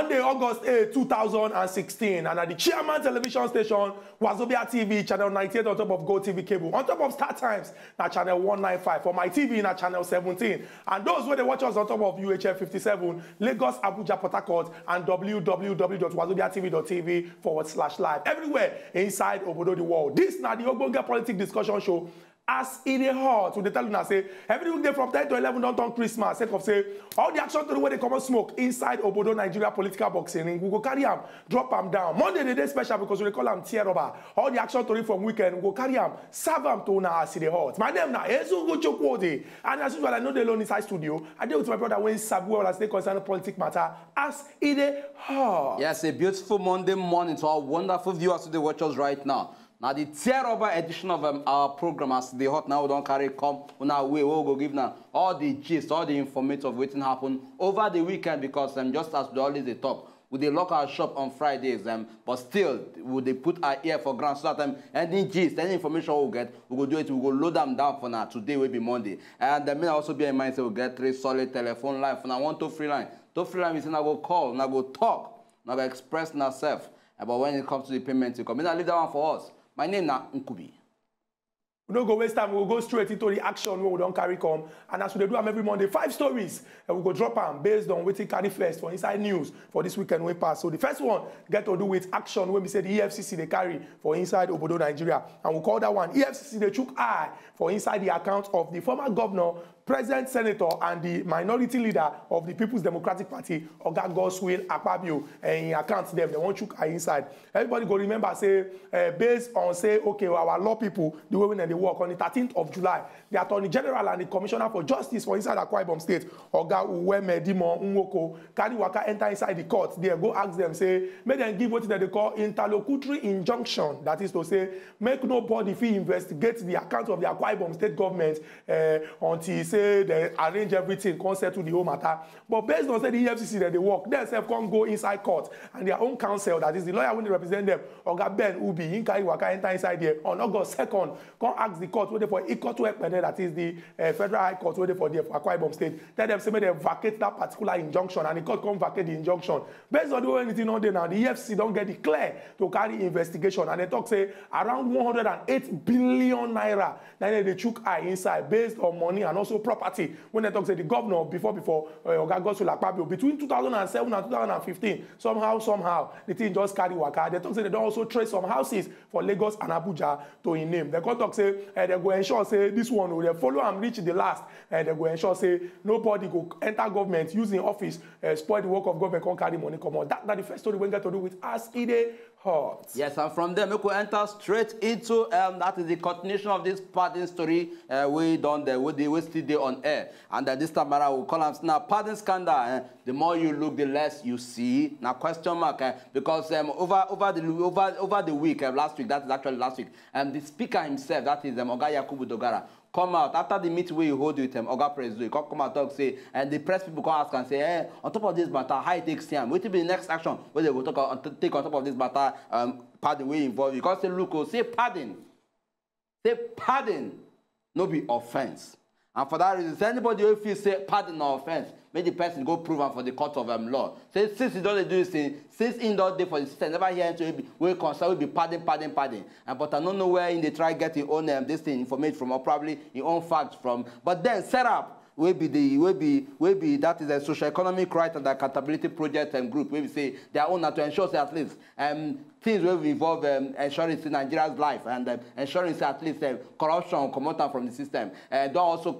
Monday, August 8, 2016, and at the Chairman Television Station, Wazobia TV, channel 98 on top of GoTV cable, on top of Star Times, na channel 195, for my TV, na channel 17, and those where they watch us on top of UHF 57, Lagos, Abuja, Port Harcourt, and www.wazobiatv.tv/live, everywhere inside Obodo the world. This na the Ogbonge Politics Discussion Show. As in a hot, they tell you now, say, every weekday from 10 to 11 don't turn Christmas, sake of say, all the action to the way they come and smoke inside Obodo Nigeria political boxing, we go carry them, drop them down. Monday, the day special because we call them tear rubber. All the action to the from weekend, we go carry them, serve them to now as in a hot. My name now, Ezu Gochokwode, and as usual, I know they alone inside studio. I deal with my brother when Sabu as they concern political matter, as in a hot. Yes, a beautiful Monday morning to our wonderful viewers who watch us right now. Now the tear-over edition of our program as the hot now we don't carry come on our way. We'll go give now all the gist, all the information of what happened over the weekend because just as we always they talk, we they lock our shop on Fridays, but still would they put our ear for ground so that any gist, any information we'll get, we will do it, we will load them down for now. Today will be Monday. And may also be in mind so we'll get 3 solid telephone line for now 1 to 3 line. To 3 line we say now go call, now go talk, now go express ourselves. But when it comes to the payment, you come in and leave that one for us. My name is Nkubi. We don't go waste time. We'll go straight into the action where we don't carry come. And as we do them every Monday, 5 stories. And we'll go drop them based on what we carry first for inside news for this weekend we pass. So the first one get to do with action when we say the EFCC they carry for inside Obodo Nigeria. And we'll call that one EFCC they took eye for inside the account of the former governor, President Senator, and the minority leader of the People's Democratic Party, Oga Godswill Akpabio, and he accounts them. They want to eye inside. Everybody go remember, say, based on, say, okay, well, our law people, the way when they work, on the 13th of July, the Attorney General and the Commissioner for Justice for inside Akwa Ibom State, Oga Uweme Dimo Nwoko, carry waka enter inside the court. They go ask them, say, make them give what they call interlocutory injunction. That is to say, make nobody fee investigate the account of the Akwa Ibom State government until, say, they arrange everything, come settle the whole matter. But based on say the EFCC that they work, they themselves can't go inside court and their own counsel, that is the lawyer when they represent them, Oga Ben Ubi, in carry waka enter inside there on August 2nd, come ask the court whether for equal to Ekpene, that is the Federal High Court whether for the Akwa Ibom State. Tell them say may they vacate that particular injunction and the court come vacate the injunction. Based on the way anything on there now, the EFCC don't get declared to carry investigation and they talk say around 108 billion naira. Then they chook eye inside based on money and also property. When they talk say the governor before Oga Godswill Akpabio between 2007 and 2015 somehow the thing just carry waka. They talk say they don't also trace some houses for Lagos and Abuja to in name. They come talk say they go ensure say this one will follow and reach the last. They go ensure say nobody go enter government using office spoil the work of government, can't carry money come on. That the first story we get to do with us Ide Hot. Yes, and from there we could enter straight into that is the continuation of this pardon story we done there with the still day on air. And this time around we'll call them now pardon scandal. The more you look, the less you see. Now question mark because over the week last week, that is actually last week, the speaker himself, that is Oga Yakubu Dogara, come out after the meeting where you hold with Oga President, come out talk say, and the press people come ask and say, hey, on top of this matter, how it takes time? What will be the next action where they will take on top of this matter? Pardon way involved. Because say look, say pardon, no be offense. And for that reason, anybody who feels say pardon or offense, make the person go prove am for the court of law. Say since he don't do this thing, since in that day for the system, never hear into we concern will be pardon. And but I don't know where in they try get your own this thing information from or probably your own facts from. But then set up will be that is a social economic right and accountability project and group where we say their own to ensure say at least things will involve ensuring Nigeria's life and ensuring at least corruption come out from the system. Don't also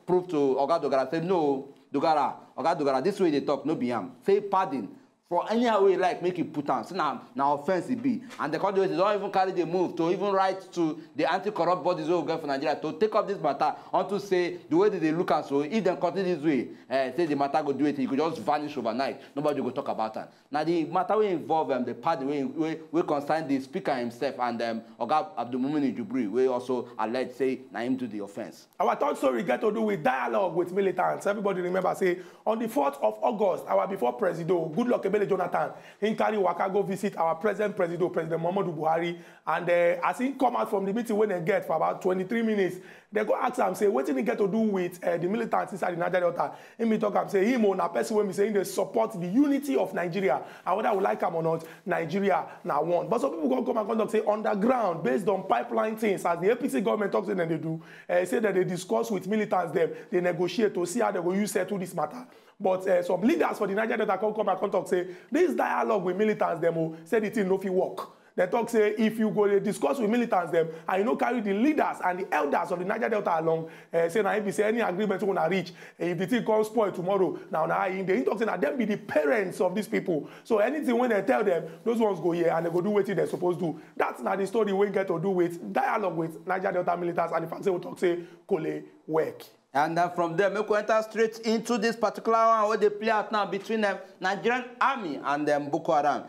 prove to Oga Dogara say no Oga Dogara this way they talk no be am say pardon. For any way like make it put on, so now offense it be. And the country don't even carry the move to even write to the anti-corrupt bodies who go for Nigeria to take up this matter on to say the way that they look at so if they continue this way, say the matter go do it, it could just vanish overnight. Nobody will talk about it. Now the matter will involve the party we concern the speaker himself and Oga Abdulmumin Jubri, we also alleged say na him do the offense. Our third story get to do with dialogue with militants. Everybody remember say on the 4th of August, our before President Goodluck Dambele Jonathan, he carry waka go visit our present President Muhammadu Buhari, and as he come out from the meeting when they get for about 23 minutes, they go ask him, say, what did he get to do with the militants inside the Niger Delta? Him be talk and say, him on a person when me saying they support the unity of Nigeria, and whether we like him or not, Nigeria now one. But some people go come and conduct say underground, based on pipeline things, as the APC government talks and they do, say that they discuss with militants, they negotiate to see how they go use settle this matter. But some leaders for the Niger Delta come and contact say, this dialogue with militants, them say the thing no fit work. They talk say, if you go discuss with militants, them, and you know carry the leaders and the elders of the Niger Delta along, say now if you say any agreement you want to reach, if the thing comes spoil tomorrow, now they talk say that them be the parents of these people. So anything when they tell them, those ones go here and they go do what they're supposed to do. That's not the story we get to do with dialogue with Niger Delta militants, and the fact say we talk say, Kole work. And then from there, we enter straight into this particular one where they play out now between the Nigerian army and Boko Haram.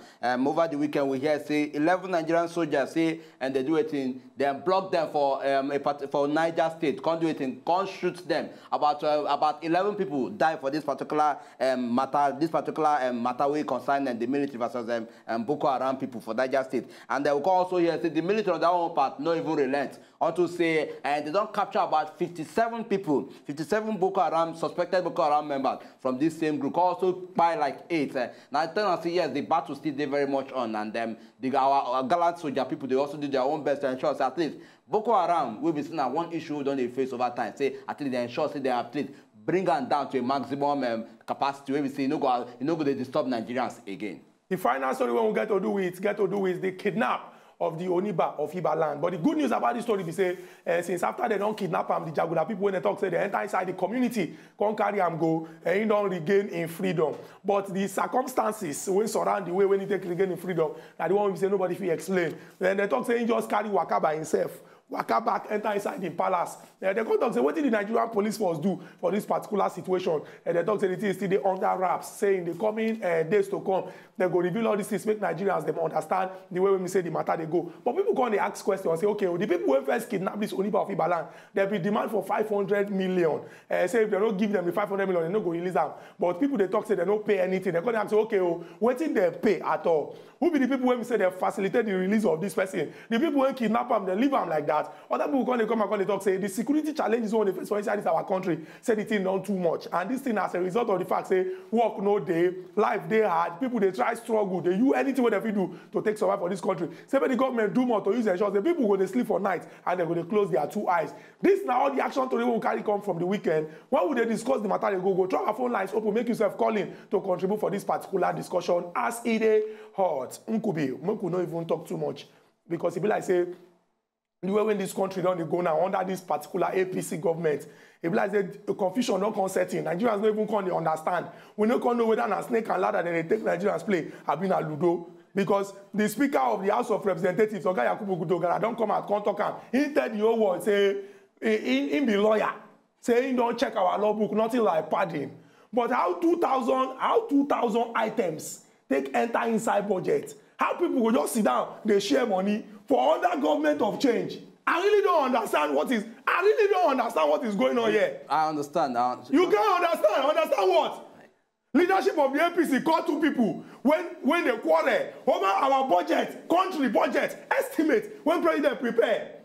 Over the weekend, we hear say 11 Nigerian soldiers say, and they do it in, they block them for Niger State, can't do it in, can't shoot them. About 11 people die for this particular matter. This particular matter we concern the military versus Boko Haram people for Niger State. And they will also hear say the military on that one part not even relent. Unto say, and they don't capture about 57 people. 57 Boko Haram, suspected Boko Haram members from this same group, also by like 8. Now I tell you, yes, the battle still there very much on, and our gallant soldier people, they also do their own best to ensure at least Boko Haram will be seen as one issue we don't face over time. Say at least they ensure they at least bring them down to a maximum capacity where we say you know go they disturb Nigerians again. The final story we get to do with the kidnap of the Oniba of Iba land. But the good news about this story is say, since after they don't kidnap him, the Jaguda people when they talk say they enter inside the community, can't carry him go, and he don't regain in freedom. But the circumstances when surround the way when he take regain in freedom, that the one we say nobody will explain. Then they talk say he just carry waka by himself. Waka back, enter inside the palace. They come talk say, what did the Nigerian police force do for this particular situation? And they talk say the thing is still under wraps, saying the coming days to come, they go reveal all these things, make Nigerians them understand the way when we say the matter they go. But people come they ask questions and say, okay, well, the people who first kidnap this Oniba of Ibalan, they be demand for 500 million. Say if they don't give them the 500 million, they don't go release them. But people they talk say they don't pay anything. They come and say, okay, well, what did they pay at all? Who be the people when we say they facilitate the release of this person? The people when kidnap them, they leave them like that. Other people come and talk say the security challenges on the face for inside our country, say the thing not too much. And this thing as a result of the fact say work no day, life they hard, people they try struggle, they do anything what they do to take survive for this country. Say when the government do more to use insurance, the people go to sleep for night and they go to close their two eyes. This now all the action to they will carry come from the weekend. Why would they discuss the matter? They go try our phone lines open, make yourself calling to contribute for this particular discussion as it is hot. Nkubi, we could not even talk too much because it be like say the way when this country don't go now under this particular APC government, it be like the confusion don't concerting. Nigerians don't even come understand. We don't know whether a snake and ladder they take Nigerians play have been a ludo. Because the Speaker of the House of Representatives, Oga Yakubu Gudogara, don't come out, can't talk. He tell the whole world, say, he be lawyer. Say he don't check our law book, nothing like padding. But how 2,000 items take enter inside budget? How people will just sit down, they share money for other government of change? I really don't understand what is going on here. I understand. You can't understand. Understand what? Leadership of the APC called two people when they quarrel over our budget, country budget, estimate, when president prepare.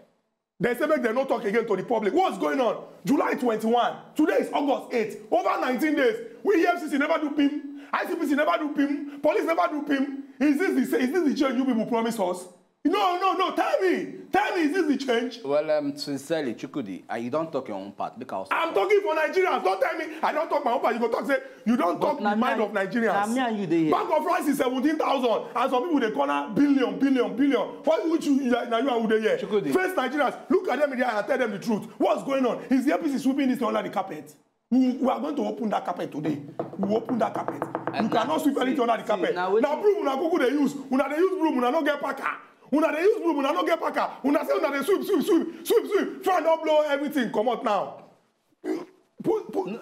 They say make them not talk again to the public. What's going on? July 21. Today is August 8. Over 19 days. We EFCC never do PIM. ICPC never do PIM. Police never do PIM. Is this the change you people promise us? No. Tell me, is this the change? Well, sincerely, Chukudi, you don't talk your own part because I'm talking for Nigerians. Don't tell me I don't talk my own part. You go talk say you don't talk the mind of Nigerians. Bank of rice is 17,000, and some people they corner billion. What which you now you are who they hear? First Nigerians, look at them in the eye and tell them the truth. What's going on? Is the APC sweeping this under the carpet? We are going to open that carpet today. We will open that carpet. You cannot sweep anything under the carpet. Now broom, una go they use. Una they use broom, una no get packer. Una they use broom, una no get packer. Una say una they sweep. Fan don't blow everything. Come out now.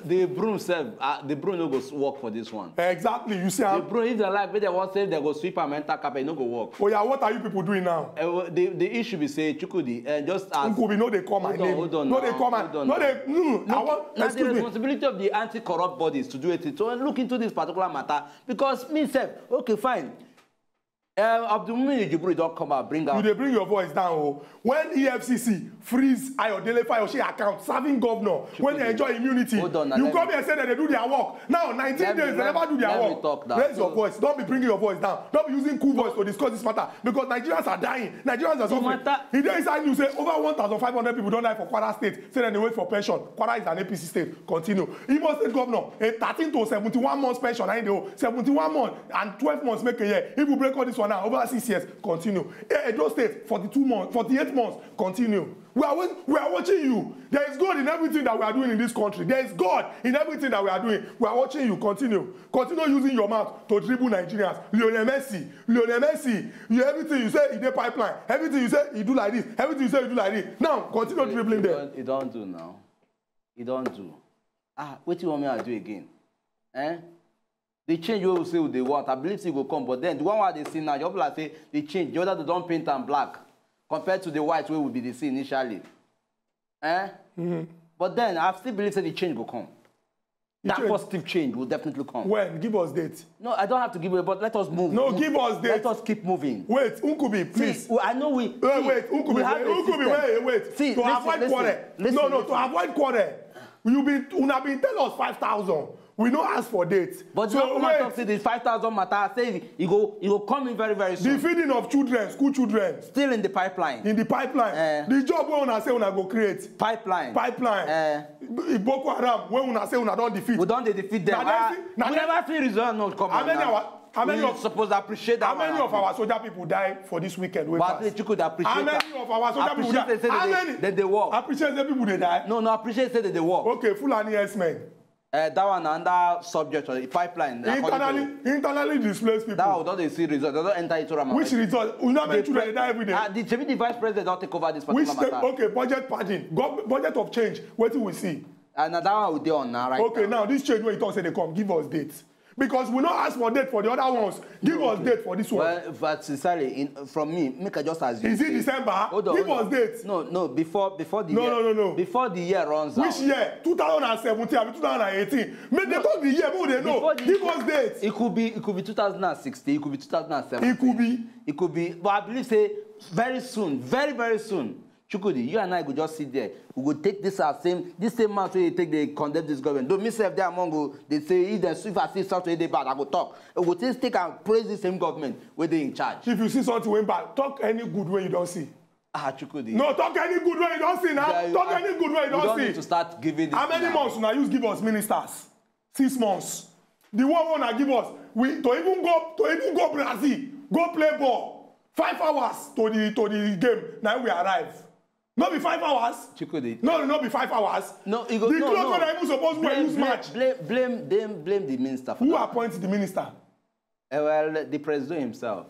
The broom self, the broom no go work for this one. Exactly, you see. The broom, if they like, they want say they go sweep and enter carpet, no go work. Oh yeah, what are you people doing now? The issue be say Chukudi, just as. Nkubi, no, they call my name. Hold on. No, they call my. No, they. I want. Now the responsibility of the anti-corrupt bodies to do it. So look into this particular matter because me self, okay, fine. Abdulmumin Ejiburu don't come out, bring out. You bring your voice down. Oh. When EFCC freeze Ayodele Fayose account, serving governor, when they enjoy immunity, you come here and say that they do their work. Now, 19 days, they never do their work. Raise your voice. Don't be bringing your voice down. Don't be using cool voice to discuss this matter because Nigerians are dying. Nigerians are suffering. If there is inside you say over 1,500 people don't die for Kwara State, say that they wait for pension. Kwara is an APC state. Continue. Imo State governor, a 13 to 71 months pension. I know 71 months and 12 months make a year. If we break all this one now, over 6 years, continue. Edo State, 42 months, 48 months, continue. We are watching you. There is God in everything that we are doing in this country. There is God in everything that we are doing. We are watching you. Continue. Continue using your mouth to dribble Nigerians. Lionel Messi, everything you say, he did pipeline. Everything you say, he do like this. Everything you say, he do like this. Now, continue dribbling there. He don't do now. He don't do. What do you want me to do again? The change you will say with the what, I believe it will come. But then the one what they see now, you people like say the change. The other they don't paint and black compared to the white way will be the same initially. But then I still believe that the change will come. That positive change will definitely come. When? Give us date. No, I don't have to give it, but let us move. No, give us date. Let us keep moving. Wait, Nkubi, please. See, I know we. Wait, Nkubi, wait. See, to avoid quarrel. No, to avoid quarrel. Una been tell us 5,000. We don't ask for dates. But so wait. See the 5,000 matter. Say it go come in very, very soon. The feeding of children, school children. Still in the pipeline. In the pipeline. The job where una say una go create. Pipeline. Boko Haram when una say una don't defeat. We don't defeat them. We never see result not come. How many of supposed to appreciate that? How many of our soldier people die for this weekend? But you could appreciate. How many of our soldier people die? How many? That they work. Appreciate the people they die. No, appreciate that they work. Okay, Fulani S-men. That one under subject or the pipeline. Internally displaced people. That don't they see result. They don't enter into Ramadan. Which result? We never children they die every day. The vice president don't take over this particular matter. Okay, budget padding, budget of change. What do we see? And that one we dey on now, right? Okay, now this change when you talk say they come, give us dates. Because we not ask for date for the other ones. Give us date for this one. Well, but sincerely, from me, make I just assume. Is it December? Give us dates. No, before the year. No. Before the year runs out. Which year? 2017 or 2018. Make they talk the year, but they know. Give us dates. It could be 2016. It could be 2017. It could be. But I believe say very soon, very, very soon. Chukudi, you and I could just sit there. We would take this same month where you take they condemn this government. Don't miss if they among you, they say if I see something they bad, I go talk. We would just take and praise the same government where they in charge. If you see something went bad, talk any good way you don't see. Chukudi. No, talk any good way you don't see now. Talk any good way you don't see. We don't need to start giving this. How many months now you give us ministers? 6 months. The one give us to even go Brazil, go play ball. 5 hours to the game. Now we arrive. Not be 5 hours. Chukudi. No, not be 5 hours. No, the clock when I even supposed to use match. Blame the minister. Who appoints the minister? Well, the president himself.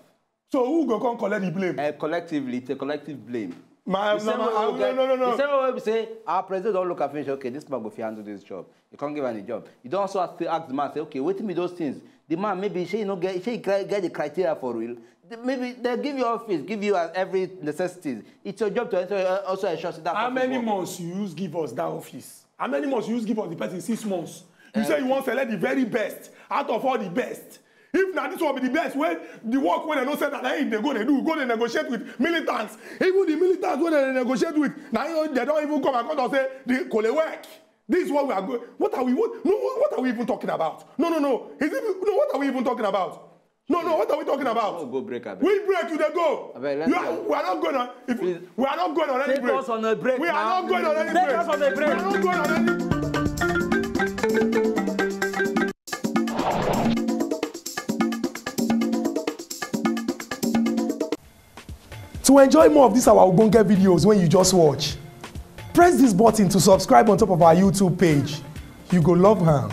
So who go come collect the blame? Collectively, it's a collective blame. No. The same way we say our president don't look at finish. Okay, this man go handle this job. You can't give any job. You don't also ask the man say, okay, wait me those things. The man maybe she get the criteria for real. Maybe they give you office, give you every necessity. It's your job to also ensure that. How many months you use give us that office? How many months you use give us the person? 6 months. You say you want to select the very best out of all the best. If now this will be the best, when the work when they don't say that they go they negotiate with militants. Even the militants when they negotiate with now they don't even come and come and say the cole work. This is what we are going. What are we even talking about? No. What are we even talking about? No, what are we talking about? We'll go break. We break to the go. We are not going on. We are not going on any break. Take us on a break. We are not going on any break. Take us on a break. We are not going on any. To enjoy more of these our Ogbonge videos when you just watch, press this button to subscribe on top of our YouTube page. You go love her.